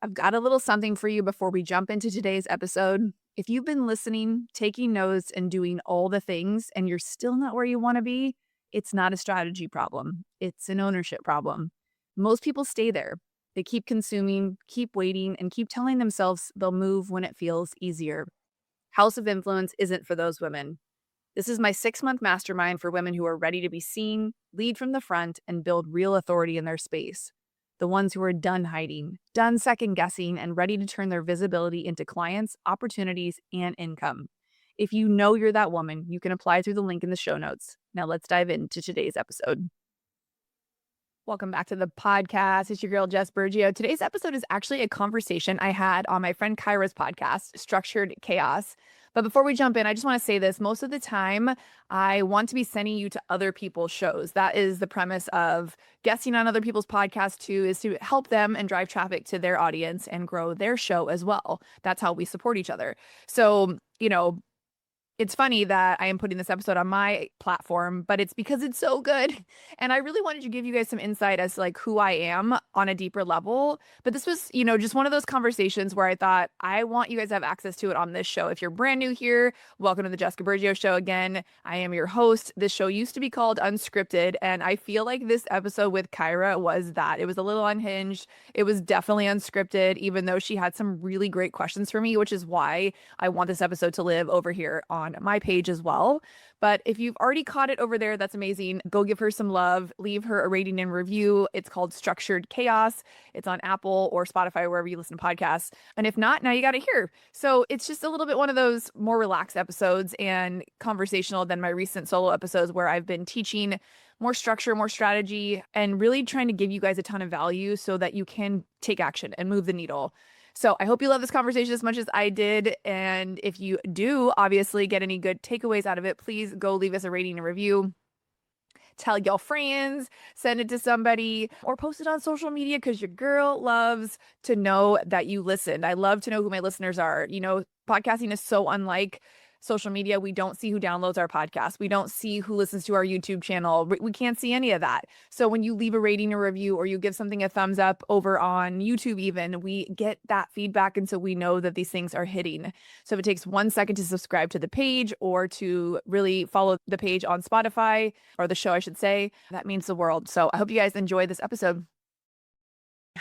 I've got a little something for you before we jump into today's episode. If you've been listening, taking notes, and doing all the things, and you're still not where you want to be, it's not a strategy problem. It's an ownership problem. Most people stay there. They keep consuming, keep waiting, and keep telling themselves they'll move when it feels easier. House of Influence isn't for those women. This is my 6-month mastermind for women who are ready to be seen, lead from the front, and build real authority in their space. The ones who are done hiding, done second guessing, and ready to turn their visibility into clients, opportunities, and income. If you know you're that woman, you can apply through the link in the show notes. Now let's dive into today's episode. Welcome back to the podcast. It's your girl, Jess Burgio. Today's episode is actually a conversation I had on my friend Kyra's podcast, Structured Chaos. But before we jump in, I just want to say this. Most of the time, I want to be sending you to other people's shows. That is the premise of guesting on other people's podcasts too, is to help them and drive traffic to their audience and grow their show as well. That's how we support each other. So, it's funny that I am putting this episode on my platform, but it's because it's so good. And I really wanted to give you guys some insight as to like who I am on a deeper level. But this was, just one of those conversations where I thought I want you guys to have access to it on this show. If you're brand new here, welcome to the Jessica Burgio Show again. I am your host. This show used to be called Unscripted, and I feel like this episode with Kyra was that. It was a little unhinged. It was definitely unscripted, even though she had some really great questions for me, which is why I want this episode to live over here on my page as well. But if you've already caught it over there, that's amazing. Go give her some love. Leave her a rating and review. It's called Structured Chaos. It's on Apple or Spotify, wherever you listen to podcasts. And if not, now you got to hear. So it's just a little bit one of those more relaxed episodes and conversational than my recent solo episodes where I've been teaching more structure, more strategy, and really trying to give you guys a ton of value so that you can take action and move the needle. So I hope you love this conversation as much as I did. And if you do obviously get any good takeaways out of it, please go leave us a rating and review. Tell your friends, send it to somebody, or post it on social media because your girl loves to know that you listened. I love to know who my listeners are. Podcasting is so unlike social media. We don't see who downloads our podcast. We don't see who listens to our YouTube channel. We can't see any of that. So when you leave a rating or review or you give something a thumbs up over on YouTube even, we get that feedback. And so we know that these things are hitting. So if it takes 1 second to subscribe to the page or to really follow the page on Spotify, or the show, I should say, that means the world. So I hope you guys enjoy this episode.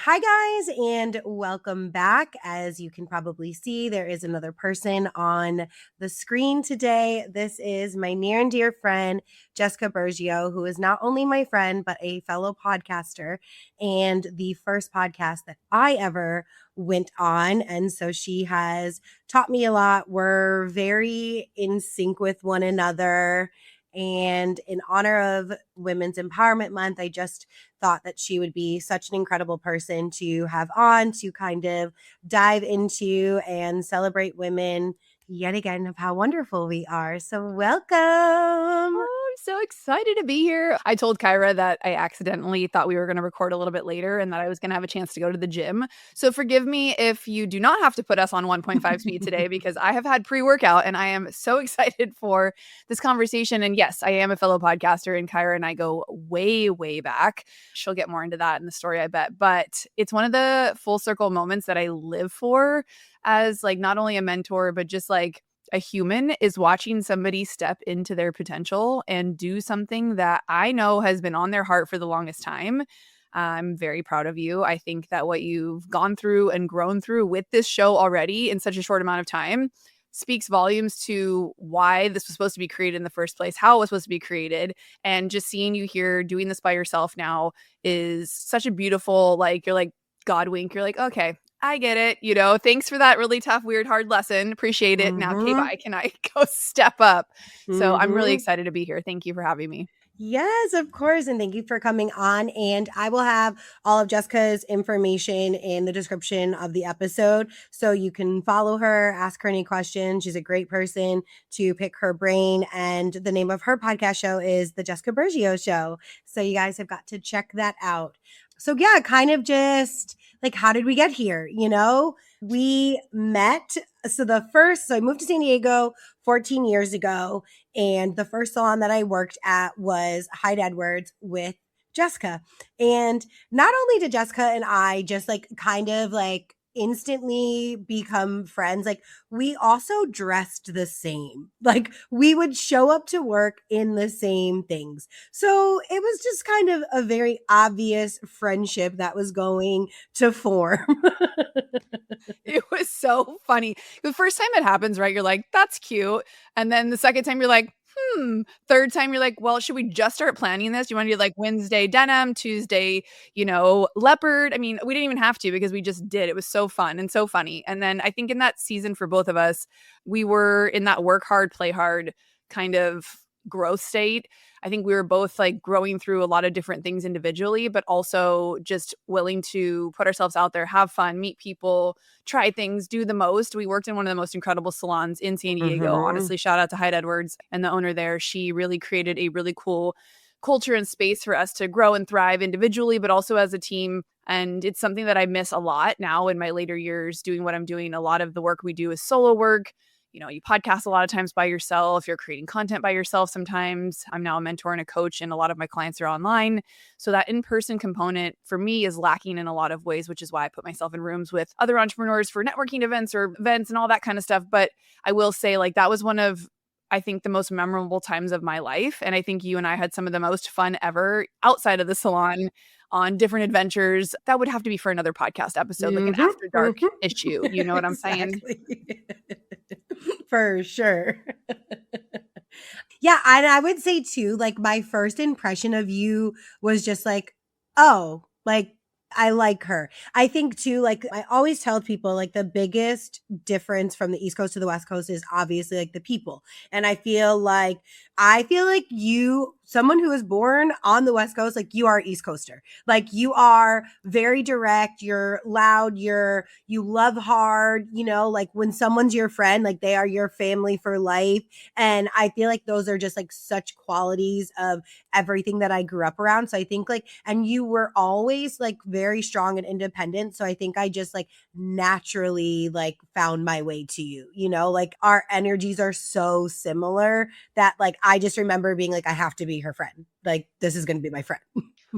Hi, guys, and welcome back. As you can probably see, there is another person on the screen today. This is my near and dear friend, Jessica Burgio, who is not only my friend, but a fellow podcaster and the first podcast that I ever went on. And so she has taught me a lot. We're very in sync with one another. And in honor of Women's Empowerment Month, I just thought that she would be such an incredible person to have on to kind of dive into and celebrate women yet again of how wonderful we are. So welcome. I'm so excited to be here. I told Kyra that I accidentally thought we were going to record a little bit later and that I was going to have a chance to go to the gym. So forgive me if you do not have to put us on 1.5 speed today, because I have had pre-workout and I am so excited for this conversation. And yes, I am a fellow podcaster, and Kyra and I go way, way back. She'll get more into that in the story, I bet. But it's one of the full circle moments that I live for as like not only a mentor, but just like a human, is watching somebody step into their potential and do something that I know has been on their heart for the longest time. I'm very proud of you. I think that what you've gone through and grown through with this show already in such a short amount of time speaks volumes to why this was supposed to be created in the first place, how it was supposed to be created. And just seeing you here doing this by yourself now is such a beautiful, like, you're like God wink. You're like, okay, I get it. Thanks for that really tough, weird, hard lesson. Appreciate it. Now, okay, bye. Can I go step up? So I'm really excited to be here. Thank you for having me. Yes, of course. And thank you for coming on. And I will have all of Jessica's information in the description of the episode, so you can follow her, ask her any questions. She's a great person to pick her brain. And the name of her podcast show is The Jessica Burgio Show. So you guys have got to check that out. So yeah, kind of just like, how did we get here? We met. So I moved to San Diego 14 years ago. And the first salon that I worked at was Hyde Edwards with Jessica. And not only did Jessica and I just like kind of like instantly become friends. Like we also dressed the same. Like we would show up to work in the same things. So it was just kind of a very obvious friendship that was going to form. It was so funny. The first time it happens, right, you're like, "That's cute," and then the second time you're like, "Hmm." Third time you're like, "Well, should we just start planning this? Do you wanna do, like, Wednesday denim, Tuesday, leopard?" I mean, we didn't even have to because we just did. It was so fun and so funny, and then I think in that season for both of us, we were in that work hard, play hard kind of growth state. I think we were both, like, growing through a lot of different things individually, but also just willing to put ourselves out there, have fun, meet people, try things, do the most. We worked in one of the most incredible salons in San Diego. Mhm. Honestly, shout out to Hyde Edwards and the owner there. She really created a really cool culture and space for us to grow and thrive individually, but also as a team. And it's something that I miss a lot now in my later years doing what I'm doing. A lot of the work we do is solo work. You podcast a lot of times by yourself. You're creating content by yourself sometimes. I'm now a mentor and a coach, and a lot of my clients are online. So that in-person component for me is lacking in a lot of ways, which is why I put myself in rooms with other entrepreneurs for networking events or events and all that kind of stuff. But I will say, like, that was one of, I think, the most memorable times of my life. And I think you and I had some of the most fun ever outside of the salon on different adventures. That would have to be for another podcast episode, like an Mhm. after dark Mhm. issue. You know what I'm saying? Exactly. For sure. Yeah, and I would say too, like my first impression of you was just like, oh, like I like her. I think too, like I always tell people, like the biggest difference from the East Coast to the West Coast is obviously like the people. And I feel like you, someone who was born on the West Coast, like you are East Coaster. Like you are very direct, you're loud, you love hard, like when someone's your friend, like they are your family for life. And I feel like those are just like such qualities of everything that I grew up around. So I think like, and you were always like very strong and independent. So I think I just like naturally like found my way to you, like our energies are so similar that like I just remember being like, I have to be her friend. Like, this is going to be my friend.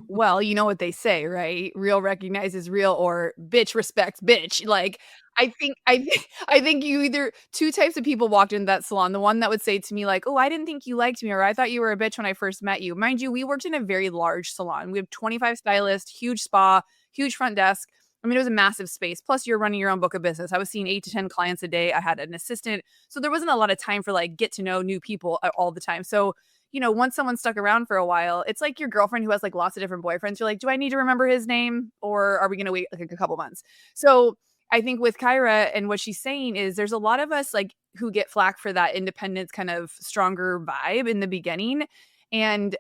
Well, you know what they say, right? Real recognizes real or bitch respects bitch. Like, I think you either 2 types of people walked into that salon. The one that would say to me like, "Oh, I didn't think you liked me," or "I thought you were a bitch when I first met you." Mind you, we worked in a very large salon. We have 25 stylists, huge spa, huge front desk. I mean, it was a massive space. Plus, you're running your own book of business. I was seeing 8 to 10 clients a day. I had an assistant. So there wasn't a lot of time for like get to know new people all the time. So once someone stuck around for a while, it's like your girlfriend who has like lots of different boyfriends. You're like, do I need to remember his name or are we going to wait like a couple months? So I think with Kyra and what she's saying is there's a lot of us like who get flack for that independence kind of stronger vibe in the beginning. And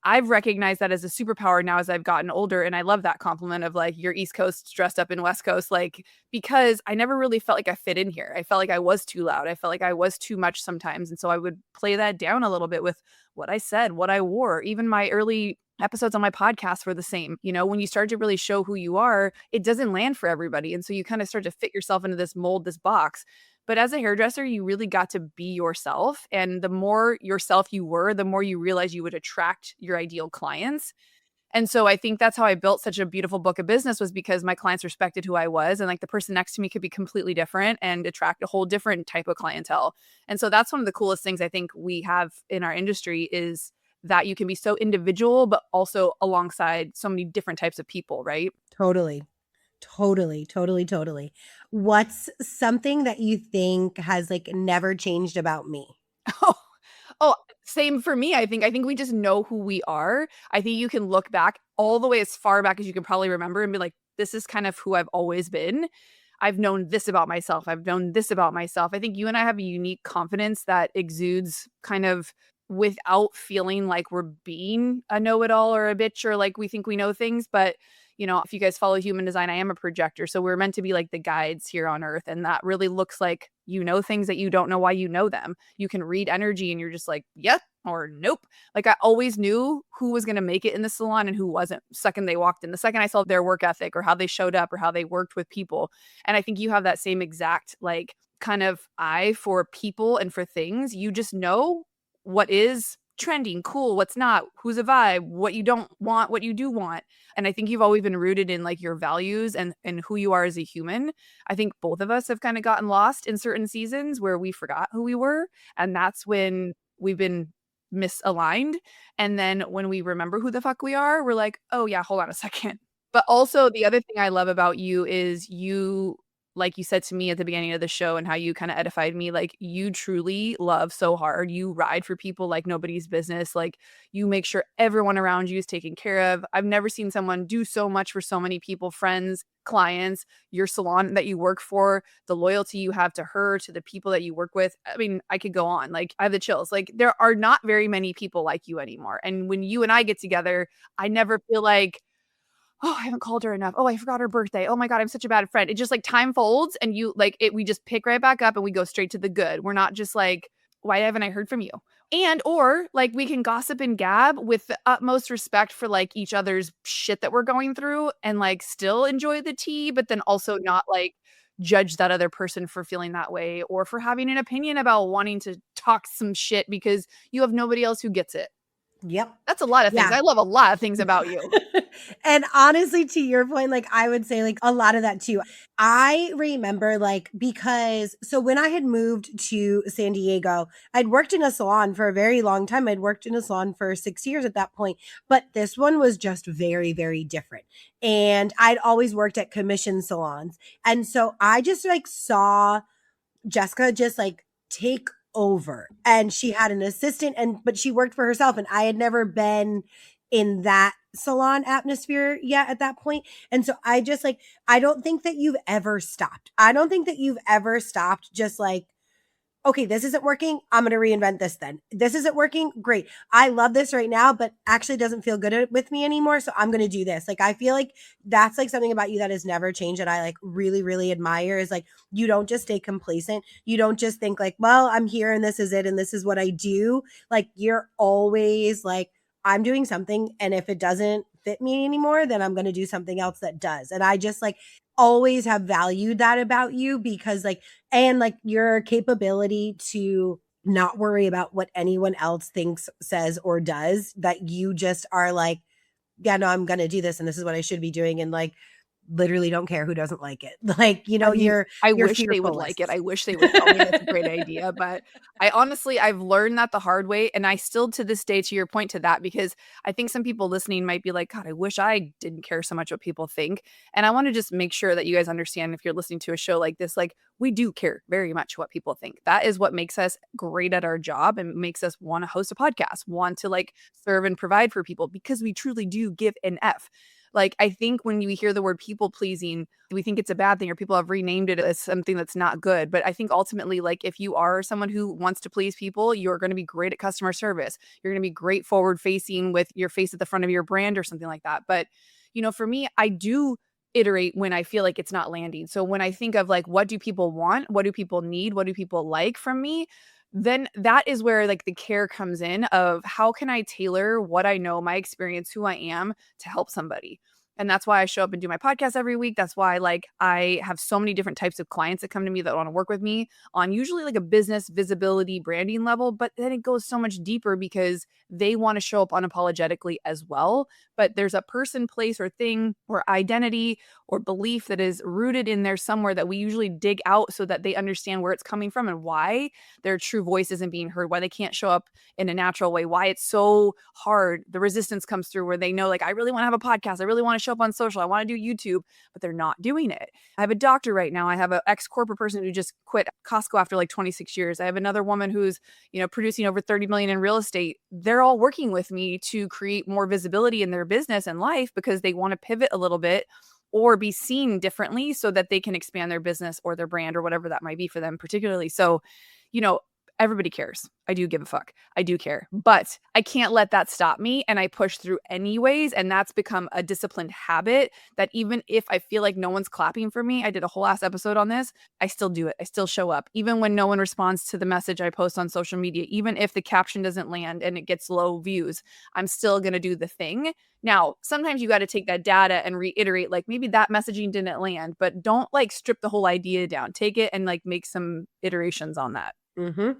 I've recognized that as a superpower now as I've gotten older. And I love that compliment of like your East Coast dressed up in West Coast, like because I never really felt like I fit in here. I felt like I was too loud. I felt like I was too much sometimes. And so I would play that down a little bit with what I said, what I wore. Even my early episodes on my podcast were the same. When you start to really show who you are, it doesn't land for everybody. And so you kind of start to fit yourself into this mold, this box. But as a hairdresser, you really got to be yourself. And the more yourself you were, the more you realize you would attract your ideal clients. And so I think that's how I built such a beautiful book of business was because my clients respected who I was and like the person next to me could be completely different and attract a whole different type of clientele. And so that's one of the coolest things I think we have in our industry is that you can be so individual but also alongside so many different types of people, right? Totally. Totally, totally, totally. What's something that you think has like never changed about me? Oh, oh, same for me, I think. I think we just know who we are. I think you can look back all the way as far back as you can probably remember and be like, "This is kind of who I've always been. I've known this about myself. I've known this about myself." I think you and I have a unique confidence that exudes kind of without feeling like we're being a know-it-all or a bitch or like we think we know things, but if you guys follow human design, I am a projector. So we're meant to be like the guides here on earth. And that really looks like you know things that you don't know why you know them. You can read energy and you're just like, yep, or nope. Like I always knew who was going to make it in the salon and who wasn't. Second they walked in, the second I saw their work ethic or how they showed up or how they worked with people. And I think you have that same exact like kind of eye for people and for things. You just know what is trending, cool, what's not, who's a vibe, what you don't want, what you do want. And I think you've always been rooted in like your values and who you are as a human. I think both of us have kind of gotten lost in certain seasons where we forgot who we were. And that's when we've been misaligned. And then when we remember who the fuck we are, we're like, oh yeah, hold on a second. But also the other thing I love about you is you, like you said to me at the beginning of the show and how you kind of edified me, like you truly love so hard. You ride for people like nobody's business. Like you make sure everyone around you is taken care of. I've never seen someone do so much for so many people, friends, clients, your salon that you work for, the loyalty you have to her, to the people that you work with. I mean, I could go on. Like I have the chills. Like there are not very many people like you anymore. And when you and I get together, I never feel like, oh, I haven't called her enough. Oh, I forgot her birthday. Oh my God, I'm such a bad friend. It just like time folds and you like it, we just pick right back up and we go straight to the good. We're not just like, why haven't I heard from you? And or like we can gossip and gab with the utmost respect for like each other's shit that we're going through and like still enjoy the tea, but then also not like judge that other person for feeling that way or for having an opinion about wanting to talk some shit because you have nobody else who gets it. Yep. That's a lot of things. Yeah. I love a lot of things about you. And honestly, to your point, like I would say like a lot of that too. I remember like because so when I had moved to San Diego, I'd worked in a salon for a very long time. I'd worked in a salon for 6 years at that point, but this one was just very, very different. And I'd always worked at commission salons. And so I just like saw Jessica just like take over, and she had an assistant, and but she worked for herself, and I had never been in that salon atmosphere yet at that point. And so I just like I don't think that you've ever stopped. I don't think that you've ever stopped just like, okay, this isn't working. I'm going to reinvent this then. This isn't working. Great. I love this right now, but actually doesn't feel good with me anymore. So I'm going to do this. Like, I feel like that's like something about you that has never changed that I like really, really admire is like, you don't just stay complacent. You don't just think like, well, I'm here and this is it. And this is what I do. Like, you're always like, I'm doing something. And if it doesn't fit me anymore, then I'm going to do something else that does. And I just like always have valued that about you because like, and like your capability to not worry about what anyone else thinks, says, or does, that you just are like, yeah, no, I'm going to do this and this is what I should be doing. And like, literally don't care who doesn't like it. Like, you I know, mean, you're, I you're wish they would like it. fearfulest. I wish they would tell me that's a great idea, but I honestly I've learned that the hard way, and I still to this day, to your point to that, because I think some people listening might be like, God, I wish I didn't care so much what people think. And I want to just make sure that you guys understand if you're listening to a show like this, like we do care very much what people think. That is what makes us great at our job and makes us want to host a podcast, want to like serve and provide for people because we truly do give an F. Like, I think when you hear the word people pleasing, we think it's a bad thing or people have renamed it as something that's not good. But I think ultimately, like, if you are someone who wants to please people, you're going to be great at customer service. You're going to be great forward facing with your face at the front of your brand or something like that. But, you know, for me, I do iterate when I feel like it's not landing. So when I think of like, what do people want? What do people need? What do people like from me? Then that is where like the care comes in of how can I tailor what I know, my experience, who I am to help somebody. And that's why I show up and do my podcast every week. That's why like I have so many different types of clients that come to me that want to work with me on usually like a business visibility branding level, but then it goes so much deeper because they want to show up unapologetically as well. But there's a person, place, or thing or identity or belief that is rooted in there somewhere that we usually dig out so that they understand where it's coming from and why their true voice isn't being heard, why they can't show up in a natural way, why it's so hard. The resistance comes through where they know, like, I really want to have a podcast. I really want to show up on social. I want to do YouTube, but they're not doing it. I have a doctor right now. I have an ex-corporate person who just quit Costco after like 26 years. I have another woman who's, you know, producing over 30 million in real estate. They're all working with me to create more visibility in their business and life because they want to pivot a little bit or be seen differently so that they can expand their business or their brand or whatever that might be for them particularly. So, you know, everybody cares. I do give a fuck. I do care, but I can't let that stop me. And I push through anyways. And that's become a disciplined habit that even if I feel like no one's clapping for me, I did a whole ass episode on this. I still do it. I still show up. Even when no one responds to the message I post on social media, even if the caption doesn't land and it gets low views, I'm still going to do the thing. Now, sometimes you got to take that data and reiterate, like maybe that messaging didn't land, but don't like strip the whole idea down. Take it and like make some iterations on that.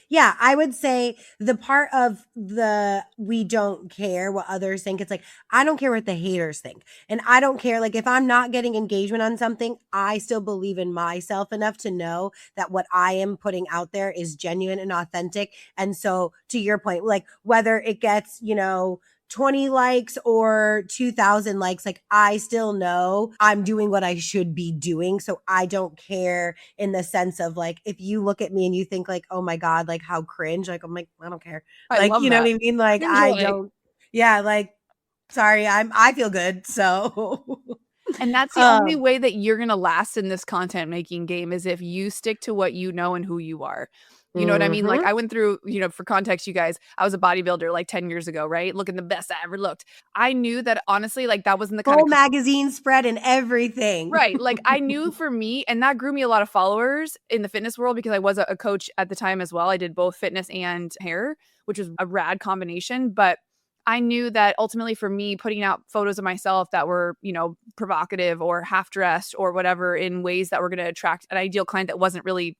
Yeah, I would say the part of the we don't care what others think. It's like, I don't care what the haters think. And I don't care. Like, if I'm not getting engagement on something, I still believe in myself enough to know that what I am putting out there is genuine and authentic. And so, to your point, like, whether it gets, 20 likes or 2,000 likes, like, I still know I'm doing what I should be doing. So I don't care in the sense of like, if you look at me and you think like, oh my God, like how cringe, like, I'm like, I don't care. I Like, love you know what that. I mean? Like, I Enjoy. don't, yeah, like, sorry, I feel good. So, And that's the only um, way that you're gonna last in this content making game is if you stick to what you know and who you are. You know what I mean? Like, mhm. I went through, for context, you guys, I was a bodybuilder like 10 years ago, right? Looking the best I ever looked. I knew that honestly, like, that wasn't the kind of Full magazine spread and everything. right. Like, I knew for me, and that grew me a lot of followers in the fitness world because I was a coach at the time as well. I did both fitness and hair, which was a rad combination. But I knew that ultimately for me, putting out photos of myself that were, provocative or half dressed or whatever in ways that were going to attract an ideal client that wasn't really,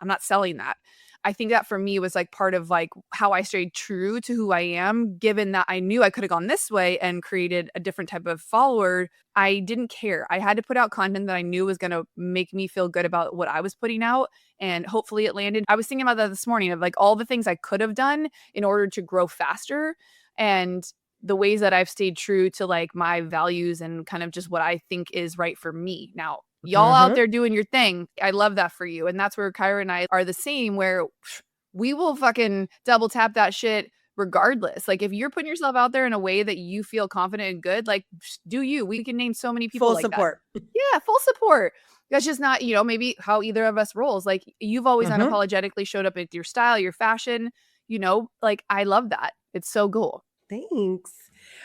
I'm not selling that. I think that for me was like part of like how I stayed true to who I am, given that I knew I could have gone this way and created a different type of follower. I didn't care. I had to put out content that I knew was going to make me feel good about what I was putting out. And hopefully it landed. I was thinking about that this morning of like all the things I could have done in order to grow faster and the ways that I've stayed true to like my values and kind of just what I think is right for me. Now, y'all out Mhm. there doing your thing. I love that for you. And that's where Kyra and I are the same, where we will fucking double tap that shit regardless. Like, if you're putting yourself out there in a way that you feel confident and good, like, do you. We can name so many people Full like that. support. Yeah, full support. That's just not, maybe how either of us rolls. Like, you've always Mhm. unapologetically showed up with your style, your fashion, like, I love that. It's so cool. Thanks.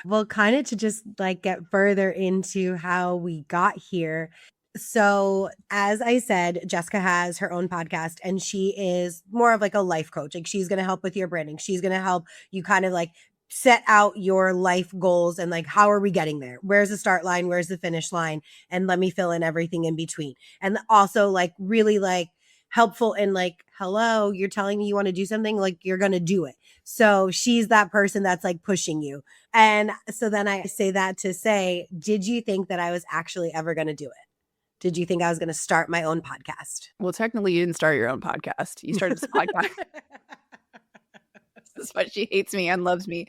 Well, kind of to just like get further into how we got here. So, as I said, Jessica has her own podcast and she is more of like a life coach. Like, she's going to help with your branding. She's going to help you kind of like set out your life goals and like, how are we getting there? Where's the start line? Where's the finish line? And let me fill in everything in between. And also, like, really like helpful in like, hello, you're telling me you want to do something, like, you're going to do it. So she's that person that's like pushing you. And so then I say that to say, did you think that I was actually ever going to do it? Did you think I was going to start my own podcast? Well, technically, you didn't start your own podcast. You started this podcast. This is why she hates me and loves me.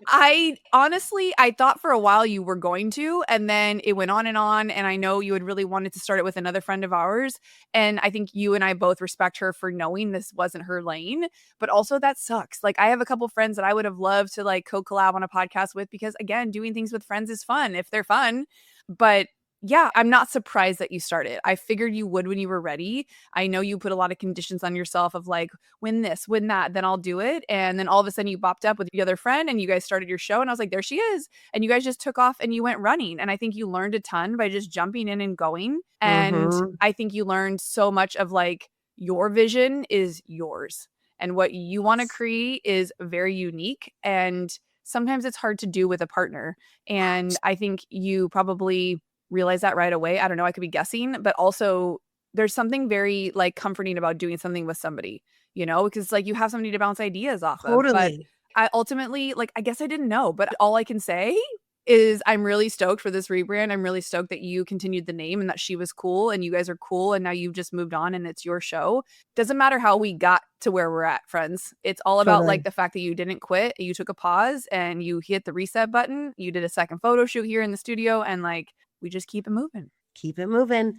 I honestly, I thought for a while you were going to, and then it went on, and I know you had really wanted to start it with another friend of ours, and I think you and I both respect her for knowing this wasn't her lane, but also that sucks. Like, I have a couple friends that I would have loved to like co-collab on a podcast with because again, doing things with friends is fun if they're fun, but yeah, I'm not surprised that you started. I figured you would when you were ready. I know you put a lot of conditions on yourself of like, win this, win that, then I'll do it. And then all of a sudden you bopped up with the other friend and you guys started your show. And I was like, there she is. And you guys just took off and you went running. And I think you learned a ton by just jumping in and going. And Mm-hmm. I think you learned so much of like your vision is yours. And what you want to create is very unique. And sometimes it's hard to do with a partner. And I think you probably realize that right away. I don't know. I could be guessing, but also there's something very like comforting about doing something with somebody, because like you have somebody to bounce ideas off of. But Totally. I ultimately, like, I guess I didn't know, but all I can say is I'm really stoked for this rebrand. I'm really stoked that you continued the name and that she was cool and you guys are cool. And now you've just moved on and it's your show. Doesn't matter how we got to where we're at, friends. It's all about like Totally. the fact that you didn't quit. You took a pause and you hit the reset button. You did a second photo shoot here in the studio and like, we just keep it moving. Keep it moving.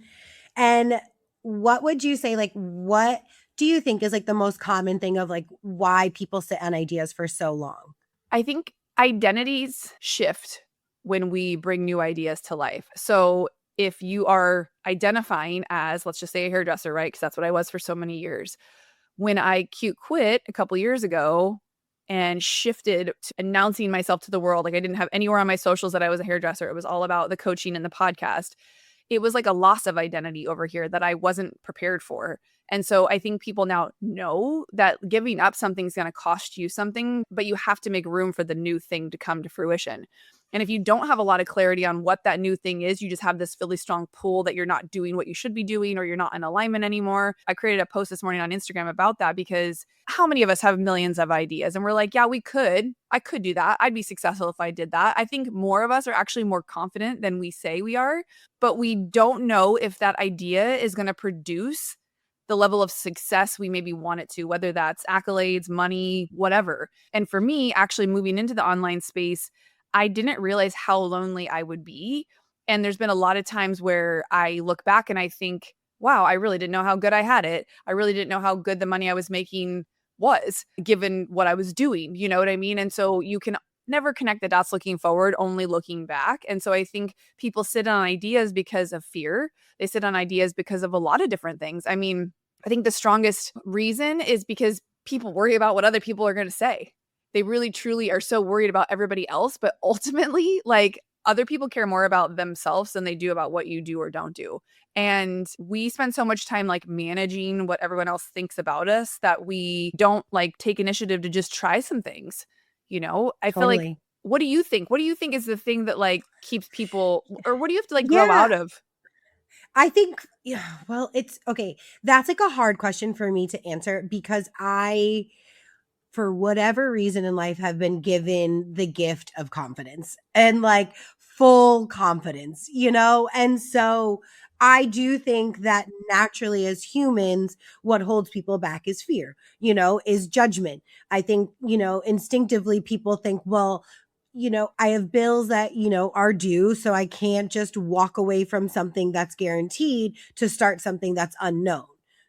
And what would you say, like, what do you think is like the most common thing of like why people sit on ideas for so long? I think identities shift when we bring new ideas to life. So if you are identifying as, let's just say, a hairdresser, right? Because that's what I was for so many years. When I cute quit a couple years ago and shifted to announcing myself to the world, like I didn't have anywhere on my socials that I was a hairdresser. It was all about the coaching and the podcast. It was like a loss of identity over here that I wasn't prepared for. And so I think people now know that giving up something is going to cost you something, but you have to make room for the new thing to come to fruition. And if you don't have a lot of clarity on what that new thing is, you just have this really strong pull that you're not doing what you should be doing, or you're not in alignment anymore. I created a post this morning on Instagram about that, because how many of us have millions of ideas and we're like, yeah, I could do that. I'd be successful if I did that. I think more of us are actually more confident than we say we are, but we don't know if that idea is going to produce the level of success we maybe want it to, whether that's accolades, money, whatever. And for me, actually moving into the online space, I didn't realize how lonely I would be. And there's been a lot of times where I look back and I think, wow, I really didn't know how good I had it. I really didn't know how good the money I was making was, given what I was doing. You know what I mean? And so you can never connect the dots looking forward, only looking back. And so I think people sit on ideas because of fear. They sit on ideas because of a lot of different things. I mean, I think the strongest reason is because people worry about what other people are going to say. They really truly are so worried about everybody else, but ultimately, like, other people care more about themselves than they do about what you do or don't do. And we spend so much time like managing what everyone else thinks about us that we don't like take initiative to just try some things. I feel like, Totally. what do you think? What do you think is the thing that like keeps people, or what do you have to like grow Yeah. out of? I think, yeah, well, it's okay. That's like a hard question for me to answer because for whatever reason in life, have been given the gift of confidence and like full confidence, And so I do think that naturally as humans, what holds people back is fear, is judgment. I think, instinctively people think, well, I have bills that, are due. So I can't just walk away from something that's guaranteed to start something that's unknown.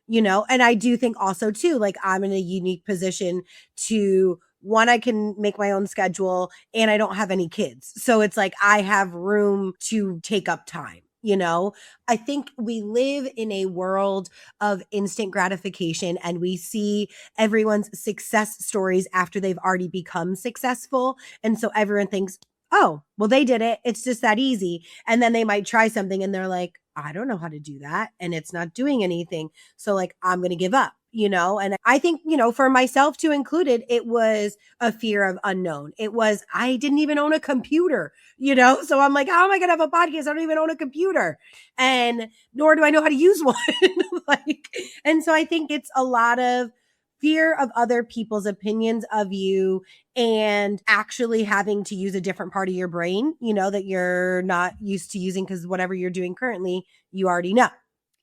And I do think also too, like I'm in a unique position to one, I can make my own schedule and I don't have any kids. So it's like I have room to take up time. I think we live in a world of instant gratification and we see everyone's success stories after they've already become successful. And so everyone thinks, oh, well, they did it. It's just that easy. And then they might try something and they're like, I don't know how to do that. And it's not doing anything. So, like, I'm going to give up, And I think, for myself too included, it was a fear of unknown. It was, I didn't even own a computer, So I'm like, how am I going to have a podcast? I don't even own a computer. And nor do I know how to use one. And so I think it's a lot of fear of other people's opinions of you and actually having to use a different part of your brain, that you're not used to using because whatever you're doing currently, you already know.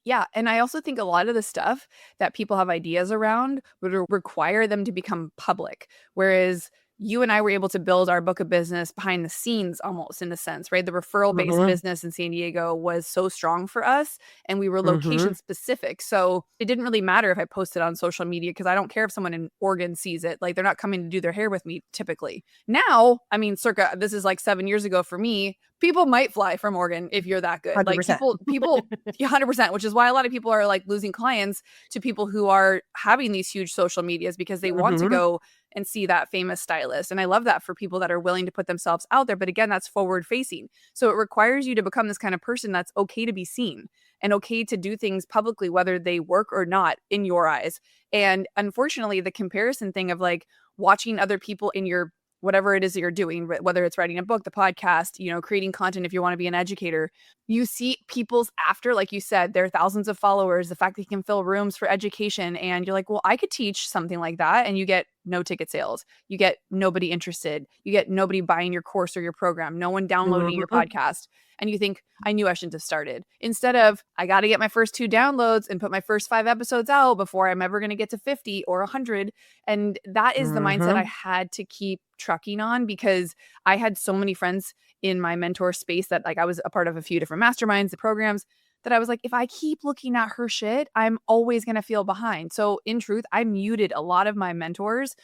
Yeah, and I also think a lot of the stuff that people have ideas around would require them to become public, whereas you and I were able to build our book of business behind the scenes almost in a sense, right? The referral-based Mm-hmm. business in San Diego was so strong for us and we were Mm-hmm. location specific. So it didn't really matter if I posted on social media because I don't care if someone in Oregon sees it. Like they're not coming to do their hair with me typically. Now, I mean, this is like 7 years ago for me. People might fly from Oregon if you're that good. Like 100%. people 100%, which is why a lot of people are like losing clients to people who are having these huge social medias because they want to Mm-hmm. go and see that famous stylist. And I love that for people that are willing to put themselves out there. But again, that's forward facing. So it requires you to become this kind of person that's okay to be seen and okay to do things publicly, whether they work or not in your eyes. And unfortunately, the comparison thing of like watching other people in your whatever it is that you're doing, whether it's writing a book, the podcast, creating content if you want to be an educator, you see people's after, like you said, there are thousands of followers, the fact that you can fill rooms for education. And you're like, well, I could teach something like that. And you get no ticket sales. You get nobody interested. You get nobody buying your course or your program, no one downloading your Mm-hmm. podcast. And you think, I knew I shouldn't have started. Instead of, I got to get my first 2 downloads and put my first 5 episodes out before I'm ever going to get to 50 or 100. And that is the mindset I Mm-hmm. had to keep trucking on because I had so many friends in my mentor space that like I was a part of a few different masterminds, the programs that I was like, if I keep looking at her shit, I'm always going to feel behind. So in truth, I muted a lot of my mentors,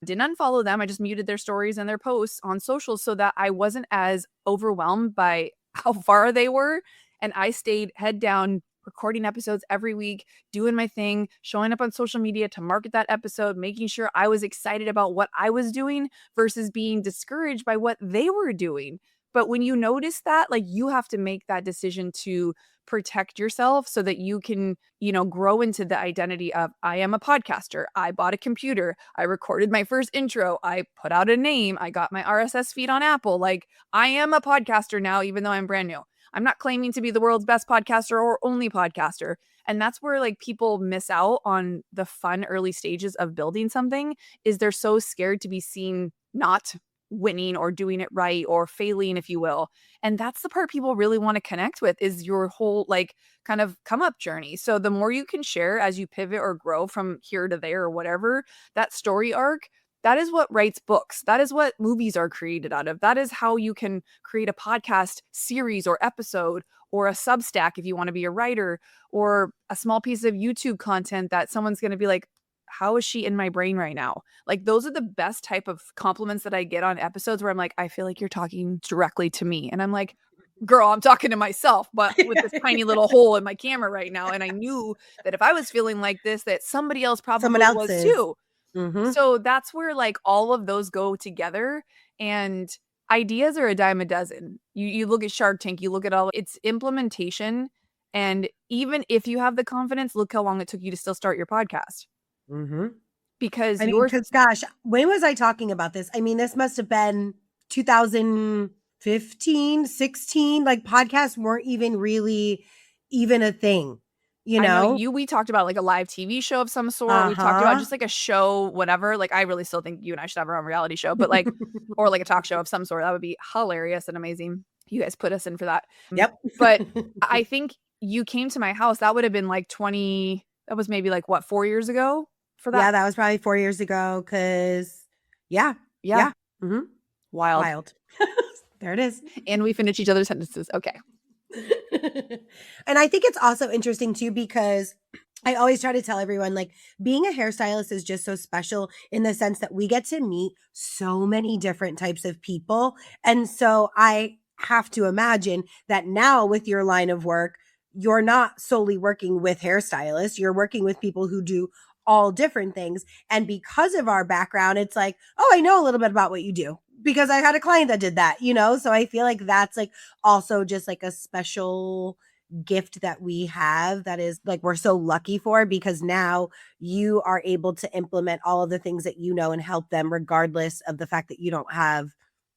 didn't unfollow them. I just muted their stories and their posts on social so that I wasn't as overwhelmed by how far they were. And I stayed head down, recording episodes every week, doing my thing, showing up on social media to market that episode, making sure I was excited about what I was doing versus being discouraged by what they were doing. But when you notice that, like you have to make that decision to protect yourself so that you can, grow into the identity of, I am a podcaster. I bought a computer. I recorded my first intro. I put out a name. I got my RSS feed on Apple. Like, I am a podcaster now, even though I'm brand new. I'm not claiming to be the world's best podcaster or only podcaster. And that's where like people miss out on the fun early stages of building something, is they're so scared to be seen not winning or doing it right or failing, if you will. And that's the part people really want to connect with, is your whole like kind of come up journey. So the more you can share as you pivot or grow from here to there or whatever, that story arc, that is what writes books. That is what movies are created out of. That is how you can create a podcast series or episode or a Substack if you want to be a writer, or a small piece of YouTube content that someone's going to be like, how is she in my brain right now? Like, those are the best type of compliments that I get on episodes where I'm like, I feel like you're talking directly to me. And I'm like, girl, I'm talking to myself, but with this tiny little hole in my camera right now. And I knew that if I was feeling like this, that somebody else Someone probably else was is. too. So that's where like all of those go together, and ideas are a dime a dozen. You look at Shark Tank, you look at all, it's implementation. And even if you have the confidence, look how long it took you to still start your podcast. Because I mean, because gosh, when was I talking about this? I mean, this must have been 2015, 16. Like, podcasts weren't even really even a thing, I know we talked about like a live TV show of some sort. We've talked about just like a show, whatever. Like, I really still think you and I should have our own reality show, but like, or like a talk show of some sort. That would be hilarious and amazing. You guys put us in for that. Yep. But I think you came to my house. That would have been like that was maybe like what, 4 years ago for that? Yeah, that was probably 4 years ago. Cause yeah. Wild. There it is. And we finish each other's sentences. Okay. And I think it's also interesting too, because I always try to tell everyone, like, being a hairstylist is just so special in the sense that we get to meet so many different types of people. And so I have to imagine that now with your line of work, you're not solely working with hairstylists, you're working with people who do all different things. And because of our background, it's like, oh, I know a little bit about what you do because I had a client that did that, So I feel like that's like also just like a special gift that we have, that is like we're so lucky for, because now you are able to implement all of the things that and help them regardless of the fact that you don't have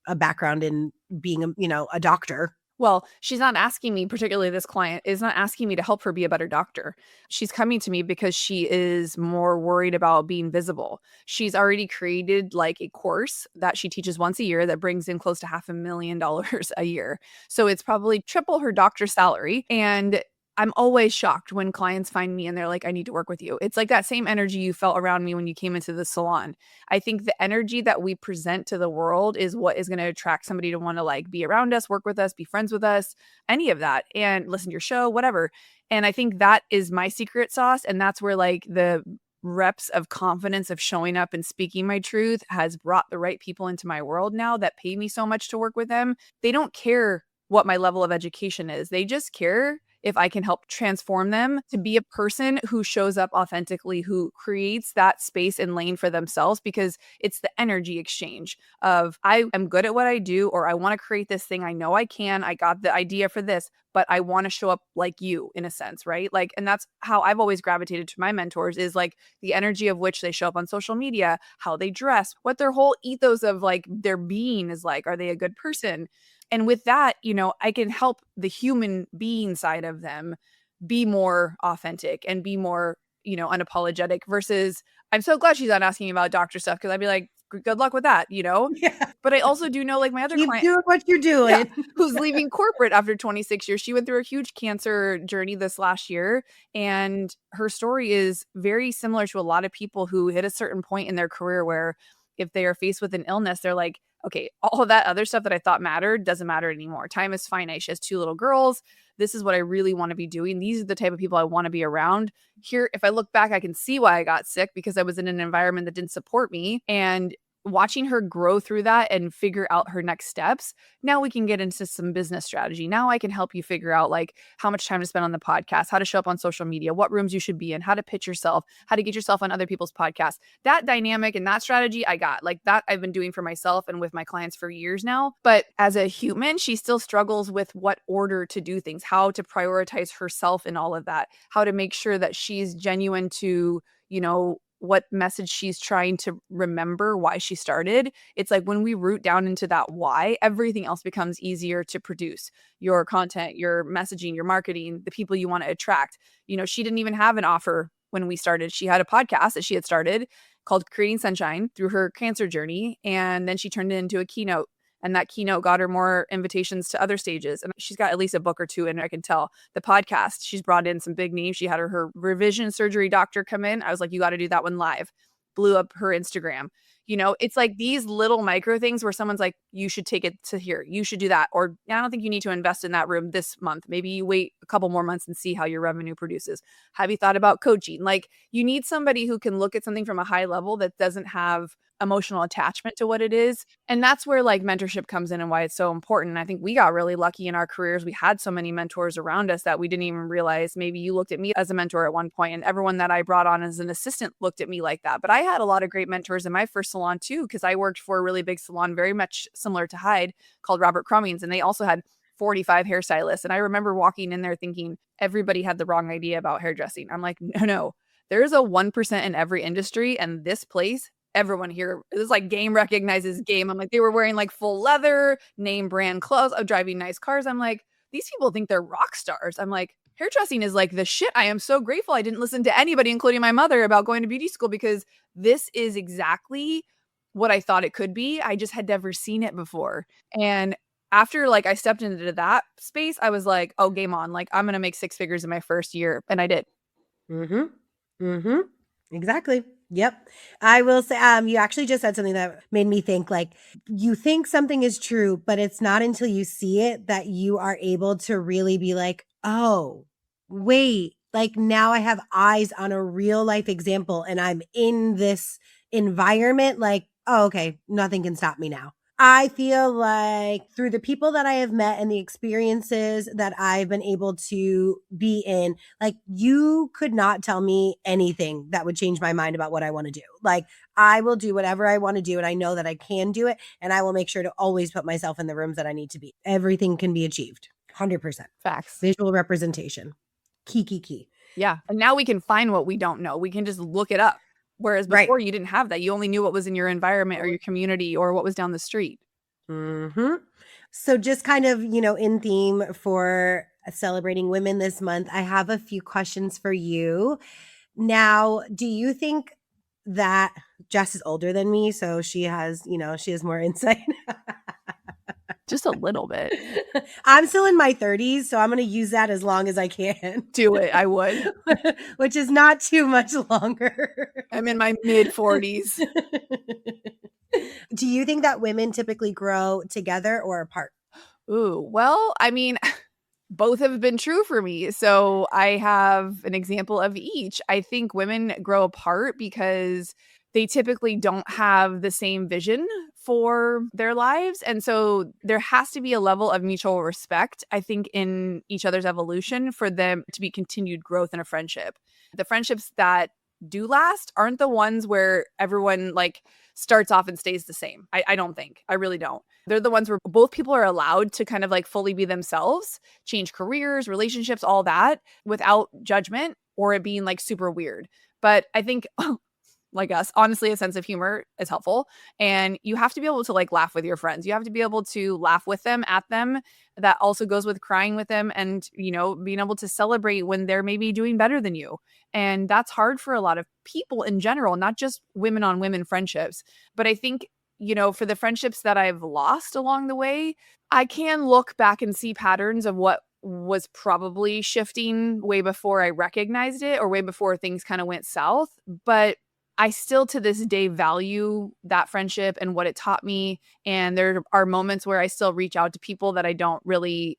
a background in being a doctor. Well, she's not asking me, particularly this client, is not asking me to help her be a better doctor. She's coming to me because she is more worried about being visible. She's already created like a course that she teaches once a year that brings in close to $500,000 a year. So it's probably triple her doctor's salary. And I'm always shocked when clients find me and they're like, I need to work with you. It's like that same energy you felt around me when you came into the salon. I think the energy that we present to the world is what is going to attract somebody to want to like be around us, work with us, be friends with us, any of that, and listen to your show, whatever. And I think that is my secret sauce. And that's where like the reps of confidence of showing up and speaking my truth has brought the right people into my world now that pay me so much to work with them. They don't care what my level of education is. They just care if I can help transform them to be a person who shows up authentically, who creates that space and lane for themselves, because it's the energy exchange of, I am good at what I do, or I want to create this thing. I know I can, I got the idea for this, but I want to show up like you in a sense, right? Like, and that's how I've always gravitated to my mentors, is like the energy of which they show up on social media, how they dress, what their whole ethos of like their being is like, are they a good person? And with that, I can help the human being side of them be more authentic and be more, unapologetic, versus I'm so glad she's not asking me about doctor stuff, because I'd be like, good luck with that, Yeah. But I also do know like my other Keep client, doing what you're doing. who's leaving corporate after 26 years. She went through a huge cancer journey this last year. And her story is very similar to a lot of people who hit a certain point in their career where if they are faced with an illness, they're like, okay, all of that other stuff that I thought mattered doesn't matter anymore. Time is finite. She has 2 little girls. This is what I really want to be doing. These are the type of people I want to be around. Here, if I look back, I can see why I got sick, because I was in an environment that didn't support me. And watching her grow through that and figure out her next steps, now we can get into some business strategy. Now I can help you figure out like how much time to spend on the podcast, how to show up on social media, what rooms you should be in, how to pitch yourself, how to get yourself on other people's podcasts. That dynamic and that strategy I got. Like that I've been doing for myself and with my clients for years now. But as a human, she still struggles with what order to do things, how to prioritize herself in all of that, how to make sure that she's genuine to, what message she's trying to remember, why she started. It's like when we root down into that why, everything else becomes easier to produce. Your content, your messaging, your marketing, the people you want to attract. She didn't even have an offer when we started. She had a podcast that she had started called Creating Sunshine through her cancer journey. And then she turned it into a keynote. And that keynote got her more invitations to other stages. And she's got at least a book or two in, I can tell. The podcast, she's brought in some big names. She had her revision surgery doctor come in. I was like, you got to do that one live. Blew up her Instagram. It's like these little micro things where someone's like, you should take it to here. You should do that. Or I don't think you need to invest in that room this month. Maybe you wait a couple more months and see how your revenue produces. Have you thought about coaching? Like you need somebody who can look at something from a high level that doesn't have emotional attachment to what it is. And that's where like mentorship comes in and why it's so important. And I think we got really lucky in our careers. We had so many mentors around us that we didn't even realize. Maybe you looked at me as a mentor at one point, and everyone that I brought on as an assistant looked at me like that. But I had a lot of great mentors in my first salon too, because I worked for a really big salon, very much similar to Hyde, called Robert Crumings. And they also had 45 hairstylists. And I remember walking in there thinking everybody had the wrong idea about hairdressing. I'm like, no. There's a 1% in every industry, and this place, everyone here, it was like game recognizes game. I'm like, they were wearing like full leather, name brand clothes, driving nice cars. I'm like, these people think they're rock stars. I'm like, hairdressing is like the shit. I am so grateful I didn't listen to anybody, including my mother, about going to beauty school, because this is exactly what I thought it could be. I just had never seen it before. And after like I stepped into that space, I was like, oh, game on. Like I'm going to make 6 figures in my first year. And I did. Mm-hmm. Mm-hmm. Exactly. Yep. I will say, you actually just said something that made me think, like, you think something is true, but it's not until you see it that you are able to really be like, oh, wait, like now I have eyes on a real life example and I'm in this environment. Like, oh, okay, nothing can stop me now. I feel like through the people that I have met and the experiences that I've been able to be in, like you could not tell me anything that would change my mind about what I want to do. Like I will do whatever I want to do and I know that I can do it, and I will make sure to always put myself in the rooms that I need to be. Everything can be achieved. 100%. Facts. Visual representation. Key. Yeah. And now we can find what we don't know. We can just look it up. Whereas before you didn't have that. You only knew what was in your environment or your community or what was down the street. Mm-hmm. So just kind of, in theme for celebrating women this month, I have a few questions for you. Now, do you think that Jess is older than me, so she has more insight? Just a little bit. I'm still in my 30s, so I'm going to use that as long as I can. Do it. I would. Which is not too much longer. I'm in my mid 40s. Do you think that women typically grow together or apart? Ooh, well, I mean, both have been true for me. So I have an example of each. I think women grow apart because they typically don't have the same vision for their lives. And so there has to be a level of mutual respect, I think, in each other's evolution for them to be continued growth in a friendship. The friendships that do last aren't the ones where everyone like starts off and stays the same. I don't think. I really don't. They're the ones where both people are allowed to kind of like fully be themselves, change careers, relationships, all that without judgment or it being like super weird. But I think like us, honestly, a sense of humor is helpful. And you have to be able to like laugh with your friends. You have to be able to laugh with them, at them. That also goes with crying with them and, being able to celebrate when they're maybe doing better than you. And that's hard for a lot of people in general, not just women on women friendships. But I think, for the friendships that I've lost along the way, I can look back and see patterns of what was probably shifting way before I recognized it or way before things kind of went south. But I still to this day value that friendship and what it taught me. And there are moments where I still reach out to people that I don't really,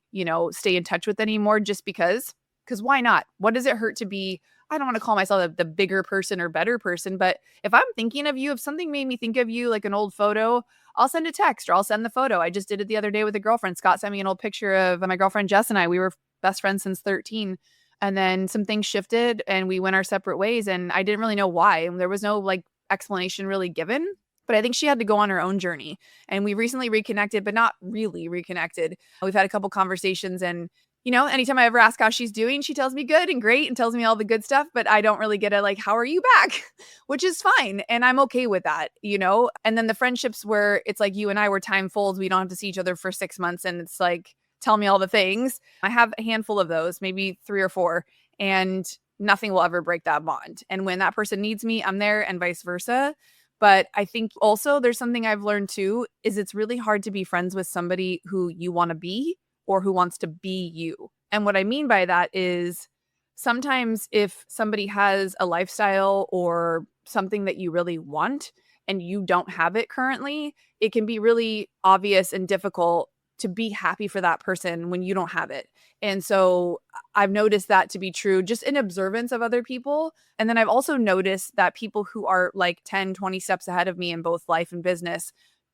stay in touch with anymore just because why not? What does it hurt to be I don't want to call myself the bigger person or better person, but if I'm thinking of you, if something made me think of you, like an old photo, I'll send a text or I'll send the photo. I just did it the other day with a girlfriend. Scott sent me an old picture of my girlfriend Jess and I. We were best friends since 13. And then some things shifted and we went our separate ways. And I didn't really know why. And there was no like explanation really given. But I think she had to go on her own journey. And we recently reconnected, but not really reconnected. We've had a couple conversations and anytime I ever ask how she's doing, she tells me good and great and tells me all the good stuff, but I don't really get a like, how are you back? Which is fine. And I'm okay with that. And then the friendships where it's like you and I were time folds, we don't have to see each other for 6 months. And it's like, tell me all the things. I have a handful of those, maybe 3 or 4, and nothing will ever break that bond. And when that person needs me, I'm there and vice versa. But I think also there's something I've learned too, is it's really hard to be friends with somebody who you want to be or who wants to be you. And what I mean by that is sometimes if somebody has a lifestyle or something that you really want and you don't have it currently, it can be really obvious and difficult to be happy for that person when you don't have it. And so I've noticed that to be true just in observance of other people. And then I've also noticed that people who are like 10, 20 steps ahead of me in both life and business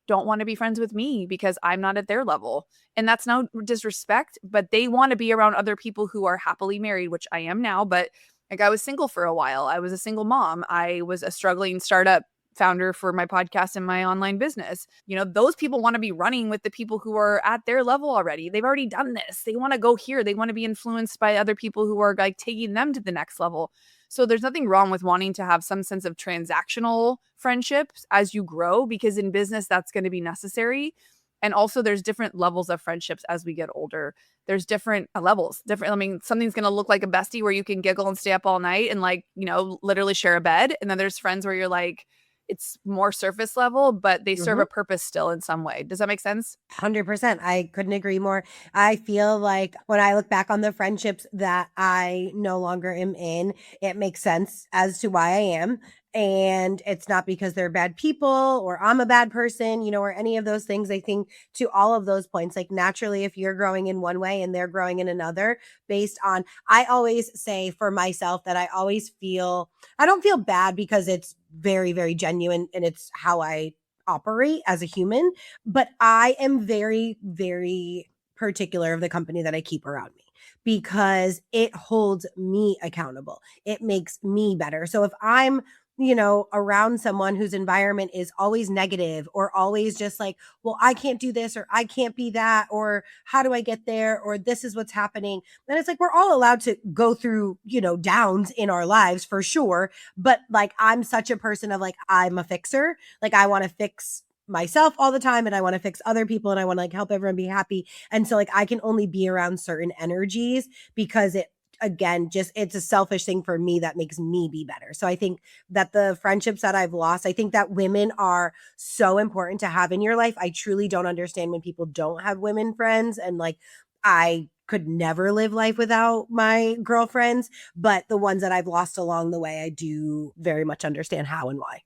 don't want to be friends with me because I'm not at their level. And that's no disrespect, but they want to be around other people who are happily married, which I am now. But like I was single for a while. I was a single mom. I was a struggling startup founder for my podcast and my online business. Those people want to be running with the people who are at their level already. They've already done this. They want to go here. They want to be influenced by other people who are like taking them to the next level. So there's nothing wrong with wanting to have some sense of transactional friendships as you grow, because in business, that's going to be necessary. And also there's different levels of friendships as we get older. There's different levels. Something's going to look like a bestie where you can giggle and stay up all night and literally share a bed. And then there's friends where you're like, it's more surface level, but they serve a purpose still in some way. Does that make sense? 100%. I couldn't agree more. I feel like when I look back on the friendships that I no longer am in, it makes sense as to why I am. And it's not because they're bad people or I'm a bad person, or any of those things. I think to all of those points, like naturally, if you're growing in one way and they're growing in another, I always say for myself that I don't feel bad because it's very, very genuine and it's how I operate as a human, but I am very, very particular of the company that I keep around me because it holds me accountable. It makes me better. So if I'm around someone whose environment is always negative or always just like, well, I can't do this or I can't be that, or how do I get there? Or this is what's happening. Then it's like, we're all allowed to go through, downs in our lives for sure. But like, I'm such a person of like, I'm a fixer. Like I want to fix myself all the time and I want to fix other people and I want to like help everyone be happy. And so like, I can only be around certain energies because it's a selfish thing for me that makes me be better. So I think that the friendships that I've lost, I think that women are so important to have in your life. I truly don't understand when people don't have women friends. And like, I could never live life without my girlfriends, but the ones that I've lost along the way, I do very much understand how and why.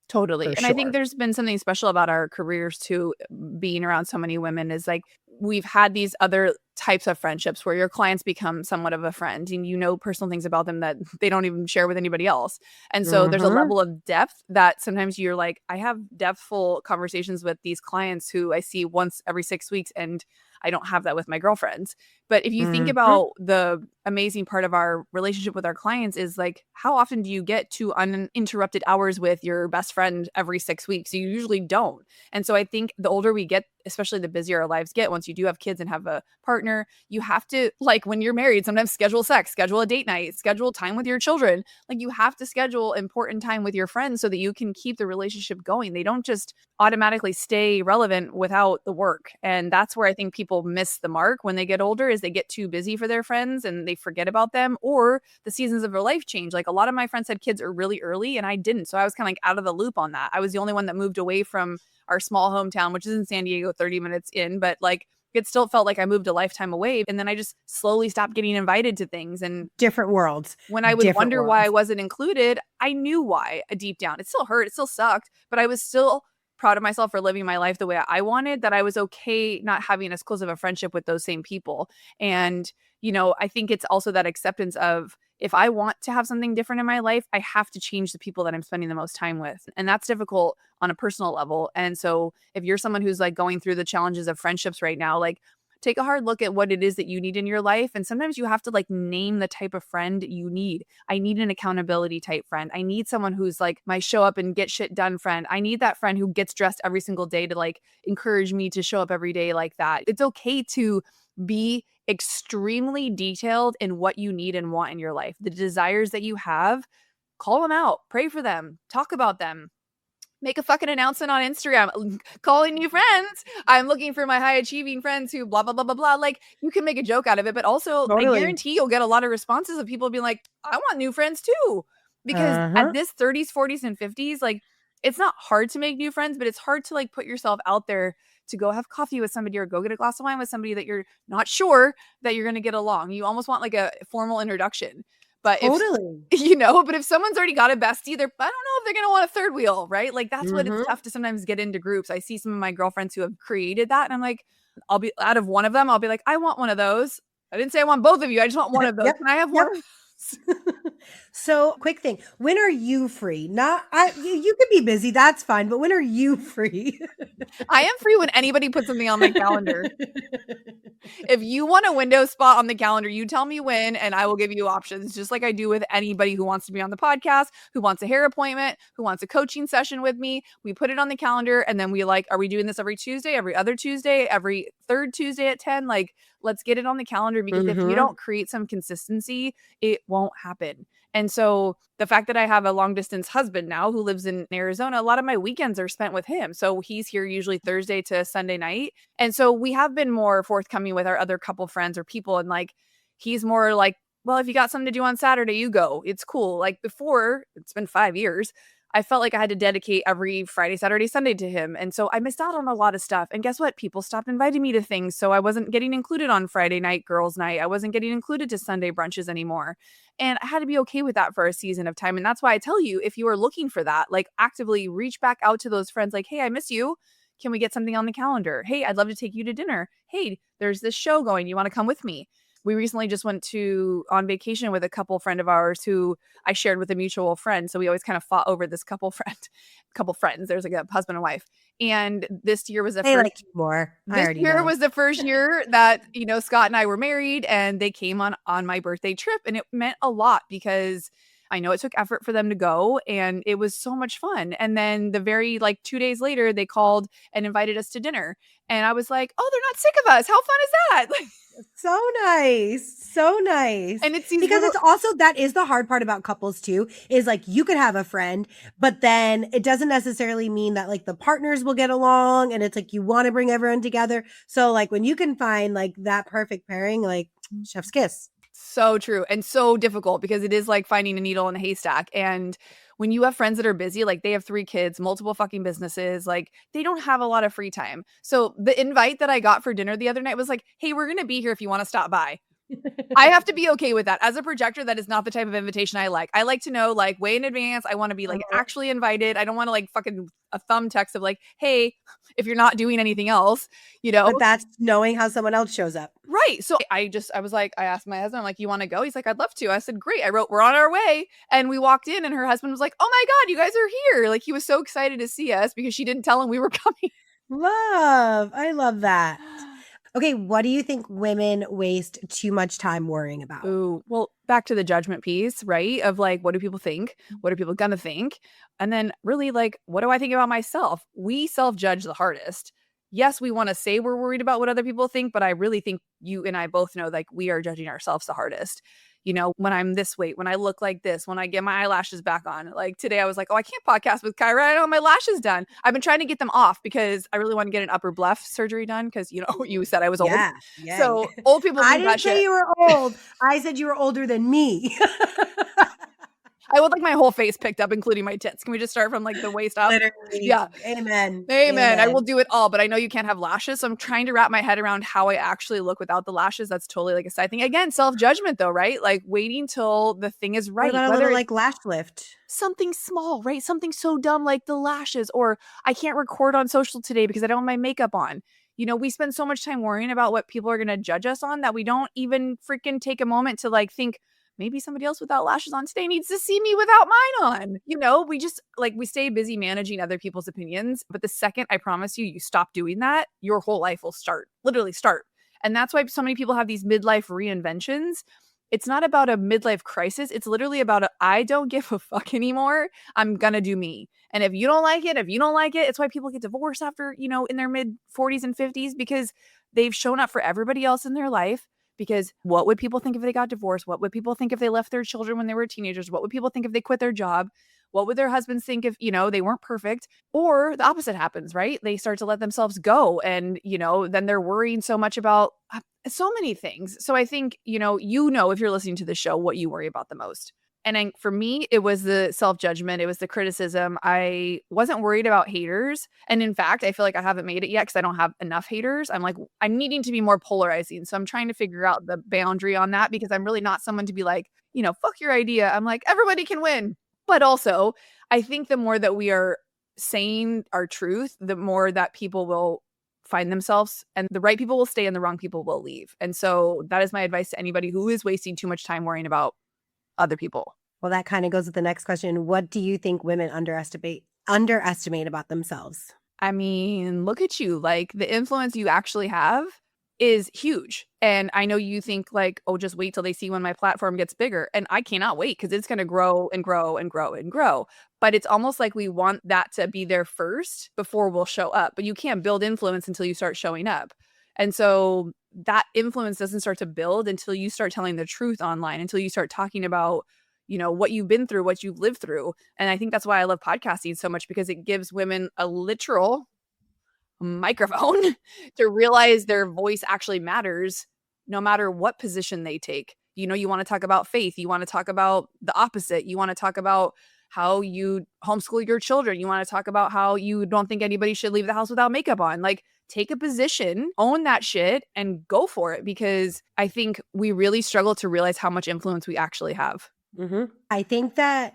Totally. And I think Sure. there's been something special about our careers too, being around so many women is like we've had these other types of friendships where your clients become somewhat of a friend and personal things about them that they don't even share with anybody else. And so there's a level of depth that sometimes you're like, I have depthful conversations with these clients who I see once every 6 weeks and I don't have that with my girlfriends. But if you think about the amazing part of our relationship with our clients is like, how often do you get 2 uninterrupted hours with your best friend every 6 weeks? You usually don't. And so I think the older we get, especially the busier our lives get, once you do have kids and have a partner, you have to, like when you're married, sometimes schedule sex, schedule a date night, schedule time with your children. Like you have to schedule important time with your friends so that you can keep the relationship going. They don't just automatically stay relevant without the work. And that's where I think people miss the mark when they get older, is they get too busy for their friends and they forget about them, or the seasons of their life change. Like a lot of my friends had kids really early and I didn't. So I was kind of like out of the loop on that. I was the only one that moved away from our small hometown, which is in San Diego, 30 minutes in, but like it still felt like I moved a lifetime away. And then I just slowly stopped getting invited to things. And different worlds. When I would wonder why I wasn't included, I knew why deep down. It still hurt. It still sucked, but I was still proud of myself for living my life the way I wanted, that I was okay not having as close of a friendship with those same people. And, I think it's also that acceptance of, if I want to have something different in my life, I have to change the people that I'm spending the most time with. And that's difficult on a personal level. And so if you're someone who's like going through the challenges of friendships right now, like take a hard look at what it is that you need in your life. And sometimes you have to like name the type of friend you need. I need an accountability type friend. I need someone who's like my show up and get shit done friend. I need that friend who gets dressed every single day to like encourage me to show up every day like that. It's okay to be extremely detailed in what you need and want in your life. The desires that you have, call them out, pray for them, talk about them. Make a fucking announcement on Instagram, calling new friends. I'm looking for my high achieving friends who blah, blah, blah, blah, blah. Like you can make a joke out of it, but also I Totally. guarantee you'll get a lot of responses of people being like, I want new friends too. Because Uh-huh. at this 30s, 40s, and 50s, like it's not hard to make new friends, but it's hard to like put yourself out there to go have coffee with somebody or go get a glass of wine with somebody that you're not sure that you're going to get along. You almost want like a formal introduction. But if Totally. but if someone's already got a bestie, I don't know if they're going to want a third wheel, right? Like that's what it's Mhm. tough to sometimes get into groups. I see some of my girlfriends who have created that and I'm like, I'll be out of one of them. I'll be like, I want one of those. I didn't say I want both of you. I just want one of those. Yep. Can I have one Yep. of those? So, quick thing. When are you free? Not you could be busy, that's fine, but when are you free? I am free when anybody puts something on my calendar. If you want a window spot on the calendar, you tell me when and I will give you options, just like I do with anybody who wants to be on the podcast, who wants a hair appointment, who wants a coaching session with me. We put it on the calendar and then we like, are we doing this every Tuesday, every other Tuesday, every third Tuesday at 10? Like, let's get it on the calendar because if you Mhm. don't create some consistency, it won't happen. And so the fact that I have a long distance husband now who lives in Arizona, a lot of my weekends are spent with him. So he's here usually Thursday to Sunday night. And so we have been more forthcoming with our other couple friends or people. And like, he's more like, well, if you got something to do on Saturday, you go. It's cool. Like before, it's been 5 years. I felt like I had to dedicate every Friday, Saturday, Sunday to him. And so I missed out on a lot of stuff. And guess what? People stopped inviting me to things. So I wasn't getting included on Friday night, girls' night. I wasn't getting included to Sunday brunches anymore. And I had to be okay with that for a season of time. And that's why I tell you, if you are looking for that, like actively reach back out to those friends, like, hey, I miss you. Can we get something on the calendar? Hey, I'd love to take you to dinner. Hey, there's this show going. You want to come with me? We recently just went on vacation with a couple friend of ours who I shared with a mutual friend. So we always kind of fought over this couple friends. There's like a husband and wife. And this year was the They first like you more. I this already year know. was the first year that, Scott and I were married and they came on my birthday trip and it meant a lot because I know it took effort for them to go and it was so much fun. And then the very like 2 days later they called and invited us to dinner. And I was like, "Oh, they're not sick of us. How fun is that?" Like, So nice. So nice. and it's these Because little it's also that is the hard part about couples too, is like you could have a friend, but then it doesn't necessarily mean that like the partners will get along and it's like you want to bring everyone together. So like when you can find like that perfect pairing, like chef's kiss. so true and so difficult because it is like finding a needle in a haystack. And when you have friends that are busy, like they have 3 kids, multiple fucking businesses, like they don't have a lot of free time. So the invite that I got for dinner the other night was like, hey, we're going to be here if you want to stop by. I have to be okay with that. As a projector, that is not the type of invitation I like. I like to know like way in advance. I want to be like Uh-huh. actually invited. I don't want to like fucking a thumb text of like, hey, if you're not doing anything else, you know? But that's knowing how someone else shows up. Right. So I was like, I asked my husband, I'm like, you want to go? He's like, I'd love to. I said, great. I wrote, we're on our way. And we walked in and her husband was like, oh my God, you guys are here. Like he was so excited to see us because she didn't tell him we were coming. Love. I love that. Okay, what do you think women waste too much time worrying about? Ooh, well, back to the judgment piece, right? Of like, what do people think? What are people gonna think? And then really like, what do I think about myself? We self-judge the hardest. Yes, we want to say we're worried about what other people think, but I really think you and I both know like we are judging ourselves the hardest. When I'm this weight, when I look like this, when I get my eyelashes back on. Like today, I was like, oh, I can't podcast with Kyra. I don't have my lashes done. I've been trying to get them off because I really want to get an upper bluff surgery done because, you said I was old. Yeah, yeah. So old people I need that didn't say shit. you were old. I said you were older than me. I would like my whole face picked up, including my tits. Can we just start from like the waist up? Literally. Yeah. Amen. Amen. I will Amen. do it all, but I know you can't have lashes. So I'm trying to wrap my head around how I actually look without the lashes. That's totally like a side thing. Again, self-judgment though, right? Like waiting till the thing is What right. about a Whether little it's like lash lift? something small, right? Something so dumb like the lashes, or I can't record on social today because I don't have my makeup on. We spend so much time worrying about what people are going to judge us on that we don't even freaking take a moment to like think, maybe somebody else without lashes on today needs to see me without mine on. You know, we just like we stay busy managing other people's opinions. But the second I promise you, you stop doing that, your whole life will literally start. And that's why so many people have these midlife reinventions. It's not about a midlife crisis. It's literally about I don't give a fuck anymore. I'm going to do me. And if you don't like it, it's why people get divorced after, in their mid 40s and 50s, because they've shown up for everybody else in their life. Because what would people think if they got divorced? What would people think if they left their children when they were teenagers? What would people think if they quit their job? What would their husbands think if, they weren't perfect? Or the opposite happens, right? They start to let themselves go. And, then they're worrying so much about so many things. So I think, if you're listening to the show, what you worry about the most. And for me, it was the self-judgment. It was the criticism. I wasn't worried about haters. And in fact, I feel like I haven't made it yet because I don't have enough haters. I'm needing to be more polarizing. So I'm trying to figure out the boundary on that, because I'm really not someone to be like, fuck your idea. I'm like, everybody can win. But also, I think the more that we are saying our truth, the more that people will find themselves, and the right people will stay and the wrong people will leave. And so that is my advice to anybody who is wasting too much time worrying about other people. Well, that kind of goes with the next question. What do you think women underestimate about themselves? I mean, look at you. Like, the influence you actually have is huge. And I know you think like, oh, just wait till they see when my platform gets bigger. And I cannot wait, because it's going to grow and grow and grow and grow. But it's almost like we want that to be there first before we'll show up. But you can't build influence until you start showing up. And so that influence doesn't start to build until you start telling the truth online, until you start talking about, what you've been through, what you've lived through. And I think that's why I love podcasting so much, because it gives women a literal microphone to realize their voice actually matters no matter what position they take. You want to talk about faith. You want to talk about the opposite. You want to talk about how you homeschool your children. You want to talk about how you don't think anybody should leave the house without makeup on. Like, take a position, own that shit, and go for it, because I think we really struggle to realize how much influence we actually have. I think that,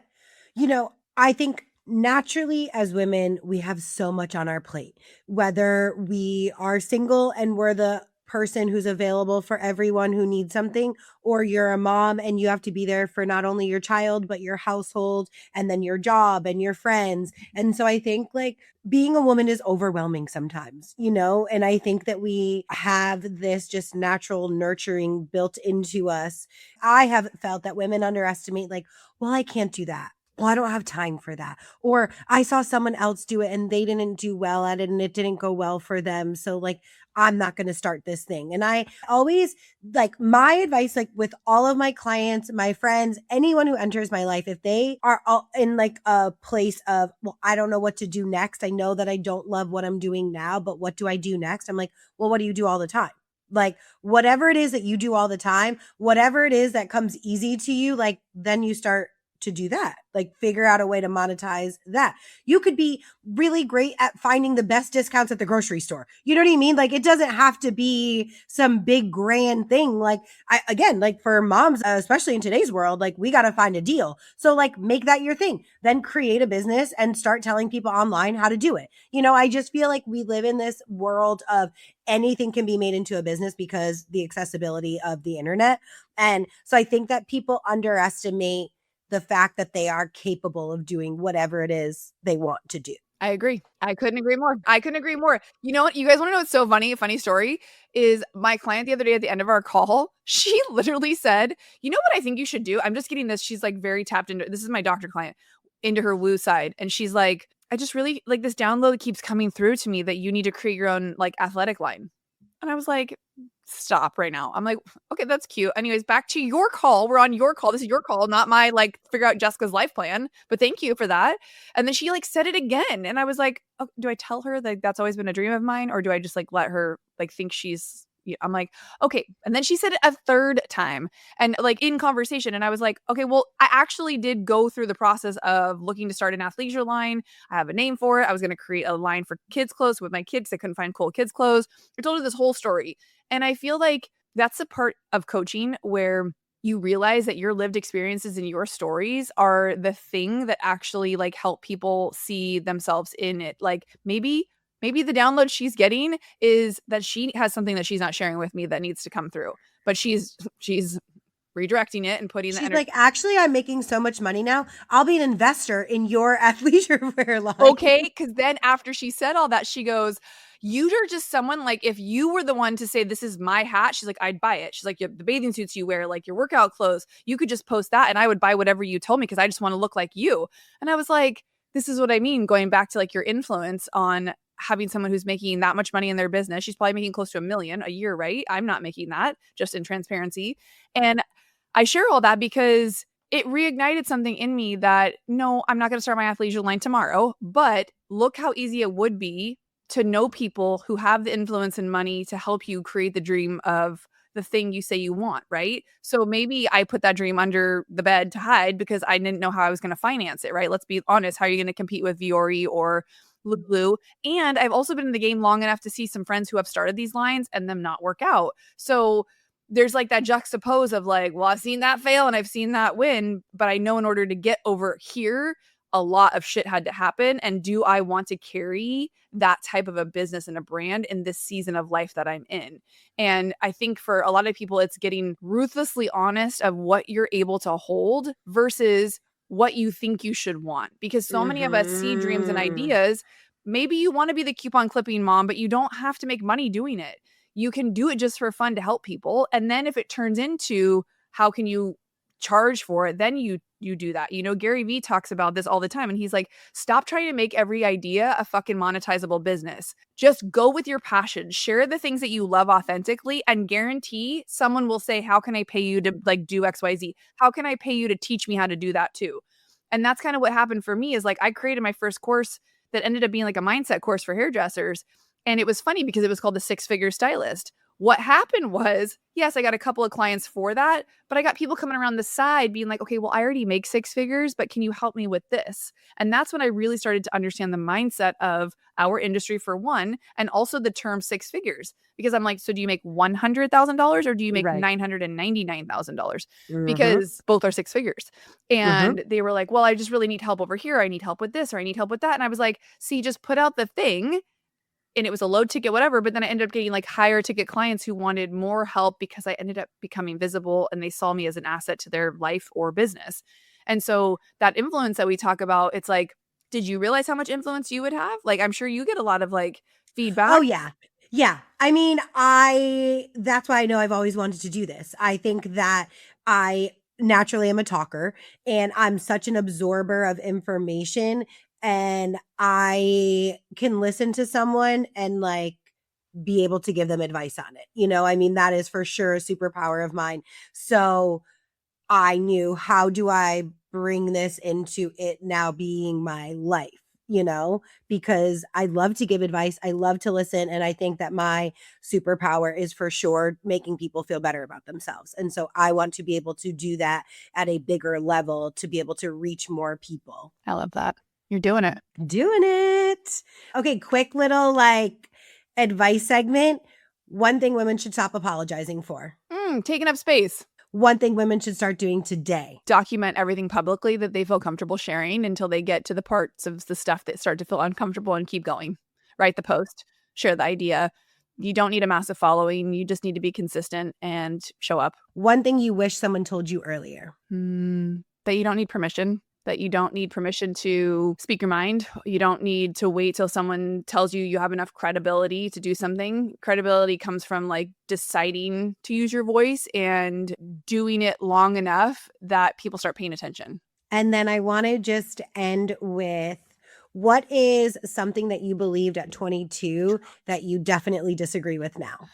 I think naturally as women, we have so much on our plate, whether we are single and we're the person who's available for everyone who needs something, or you're a mom and you have to be there for not only your child, but your household and then your job and your friends. And so I think like being a woman is overwhelming sometimes, and I think that we have this just natural nurturing built into us. I have felt that women underestimate like, well, I can't do that. Well, I don't have time for that. Or I saw someone else do it and they didn't do well at it and it didn't go well for them. So like, I'm not going to start this thing. And I always like my advice, like with all of my clients, my friends, anyone who enters my life, if they are all in like a place of, well, I don't know what to do next. I know that I don't love what I'm doing now, but what do I do next? I'm like, well, what do you do all the time? Like whatever it is that you do all the time, whatever it is that comes easy to you, like then you start to do that, like figure out a way to monetize that. You could be really great at finding the best discounts at the grocery store. You know what I mean? Like it doesn't have to be some big grand thing. Like again, like for moms, especially in today's world, like we got to find a deal. So like make that your thing, then create a business and start telling people online how to do it. I just feel like we live in this world of anything can be made into a business because the accessibility of the internet. And so I think that people underestimate the fact that they are capable of doing whatever it is they want to do. I agree. I couldn't agree more. You know what? You guys want to know what's so funny? A funny story is my client the other day at the end of our call, she literally said, you know what I think you should do? I'm just getting this. She's like very tapped into, this is my doctor client, into her woo side. And she's like, I just really like this download keeps coming through to me that you need to create your own like athletic line. And I was like, stop right now. I'm like, okay, that's cute. Anyways, back to your call. We're on your call. This is your call, not my like figure out Jessica's life plan. But thank you for that. And then she like said it again. And I was like, oh, do I tell her that that's always been a dream of mine? Or do I just like let her like think she's, I'm like, okay. And then she said it a third time and like in conversation. And I was like, okay, well, I actually did go through the process of looking to start an athleisure line. I have a name for it. I was going to create a line for kids clothes with my kids. I couldn't find cool kids clothes. I told her this whole story. And I feel like that's the part of coaching where you realize that your lived experiences and your stories are the thing that actually like help people see themselves in it. Like maybe the download she's getting is that she has something that she's not sharing with me that needs to come through. But she's redirecting it and putting the She's energy. like, actually, I'm making so much money now. I'll be an investor in your athleisure wear line. Okay, because then after she said all that, she goes, you are just someone, like, if you were the one to say, this is my hat, she's like, I'd buy it. She's like, the bathing suits you wear, like your workout clothes, you could just post that and I would buy whatever you told me because I just want to look like you. And I was like, this is what I mean, going back to like your influence on having someone who's making that much money in their business. She's probably making close to $1 million a year, right? I'm not making that, just in transparency. And I share all that because it reignited something in me that, no, I'm not going to start my athleisure line tomorrow, but look how easy it would be to know people who have the influence and money to help you create the dream of the thing you say you want, right? So maybe I put that dream under the bed to hide because I didn't know how I was going to finance it, right? Let's be honest. How are you going to compete with Viore or Lulu? And I've also been in the game long enough to see some friends who have started these lines and them not work out. So there's like that juxtapose of like, well, I've seen that fail and I've seen that win, but I know in order to get over here, a lot of shit had to happen. And do I want to carry that type of a business and a brand in this season of life that I'm in? And I think for a lot of people, it's getting ruthlessly honest of what you're able to hold versus what you think you should want. Because so many of us see dreams and ideas. Maybe you want to be the coupon clipping mom, but you don't have to make money doing it. You can do it just for fun to help people. And then if it turns into how can you charge for it, then you do that. You know, Gary Vee talks about this all the time. And he's like, stop trying to make every idea a fucking monetizable business. Just go with your passion. Share the things that you love authentically and guarantee someone will say, how can I pay you to like do XYZ? How can I pay you to teach me how to do that too? And that's kind of what happened for me is like I created my first course that ended up being like a mindset course for hairdressers. And it was funny because it was called the 6-Figure Stylist. What happened was, yes, I got a couple of clients for that, but I got people coming around the side being like, okay, well, I already make 6 figures, but can you help me with this? And that's when I really started to understand the mindset of our industry for one, and also the term 6 figures. Because I'm like, so do you make $100,000 or do you make Right. $999,000? Because both are 6 figures. And they were like, well, I just really need help over here. I need help with this or I need help with that. And I was like, see, just put out the thing. And it was a low ticket, whatever. But then I ended up getting like higher ticket clients who wanted more help because I ended up becoming visible and they saw me as an asset to their life or business. And so that influence that we talk about, it's like, did you realize how much influence you would have? Like, I'm sure you get a lot of like feedback. Oh, yeah. Yeah. I mean, that's why I know I've always wanted to do this. I think that I naturally am a talker and I'm such an absorber of information and I can listen to someone and like be able to give them advice on it. You know, I mean, that is for sure a superpower of mine. So I knew, how do I bring this into it now being my life, you know, because I love to give advice. I love to listen. And I think that my superpower is for sure making people feel better about themselves. And so I want to be able to do that at a bigger level to be able to reach more people. I love that. You're doing it. Doing it. Okay, quick little like advice segment. One thing women should stop apologizing for. Taking up space. One thing women should start doing today. Document everything publicly that they feel comfortable sharing until they get to the parts of the stuff that start to feel uncomfortable and keep going. Write the post, share the idea. You don't need a massive following. You just need to be consistent and show up. One thing you wish someone told you earlier. That you don't need permission. That you don't need permission to speak your mind. You don't need to wait till someone tells you you have enough credibility to do something. Credibility comes from like deciding to use your voice and doing it long enough that people start paying attention. And then I want to just end with, what is something that you believed at 22 that you definitely disagree with now?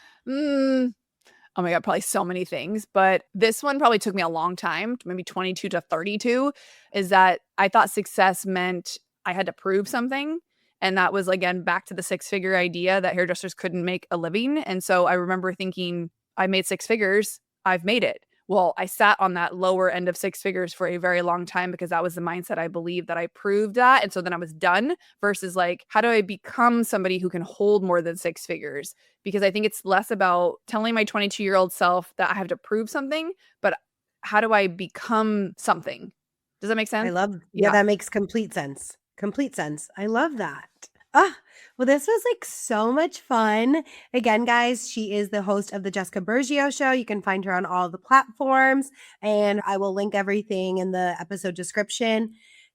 Oh my God, probably so many things. But this one probably took me a long time, maybe 22 to 32, is that I thought success meant I had to prove something. And that was, again, back to the 6-figure idea that hairdressers couldn't make a living. And so I remember thinking, I made 6 figures, I've made it. Well, I sat on that lower end of 6 figures for a very long time because that was the mindset I believed that I proved that. And so then I was done versus like, how do I become somebody who can hold more than 6 figures? Because I think it's less about telling my 22-year-old self that I have to prove something, but how do I become something? Does that make sense? I love, yeah, that makes complete sense. Complete sense. I love that. Ah, well, this was like so much fun. Again, guys, she is the host of the Jessica Burgio Show. You can find her on all the platforms, and I will link everything in the episode description.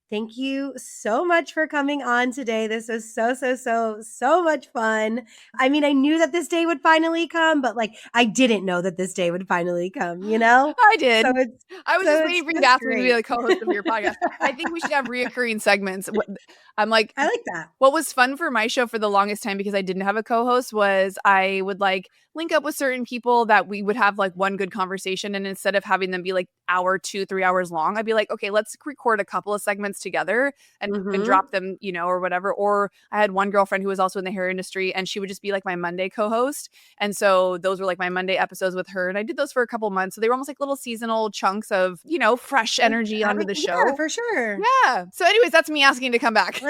Thank you so much for coming on today. This was so much fun. I mean, I knew that this day would finally come, but like I didn't know that this day would finally come, you know? I did. So it's I was so just it's waiting for you to just ask me to be great. the co-host of your podcast. I think we should have reoccurring segments. I'm like, I like that. what was fun for my show for the longest time because I didn't have a co-host was I would like link up with certain people that we would have like one good conversation. And instead of having them be like hour, 2, 3 hours long, I'd be like, okay, let's record a couple of segments together and Mhm. drop them, or whatever. Or I had one girlfriend who was also in the hair industry and she would just be like my Monday co-host. And so those were like my Monday episodes with her. And I did those for a couple months. So they were almost like little seasonal chunks of, fresh Like energy onto having the yeah, show. for sure. Yeah. So anyways, that's me asking to come back.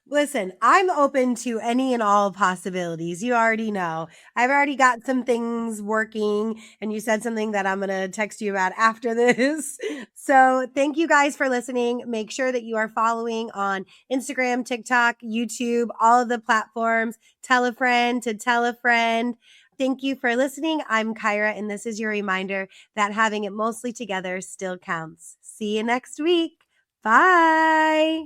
Listen, I'm open to any and all possibilities. You already know. I've already got some things working, and you said something that I'm going to text you about after this. So, thank you guys for listening. Make sure that you are following on Instagram, TikTok, YouTube, all of the platforms. Tell a friend to tell a friend. Thank you for listening. I'm Kyra, and this is your reminder that having it mostly together still counts. See you next week. Bye.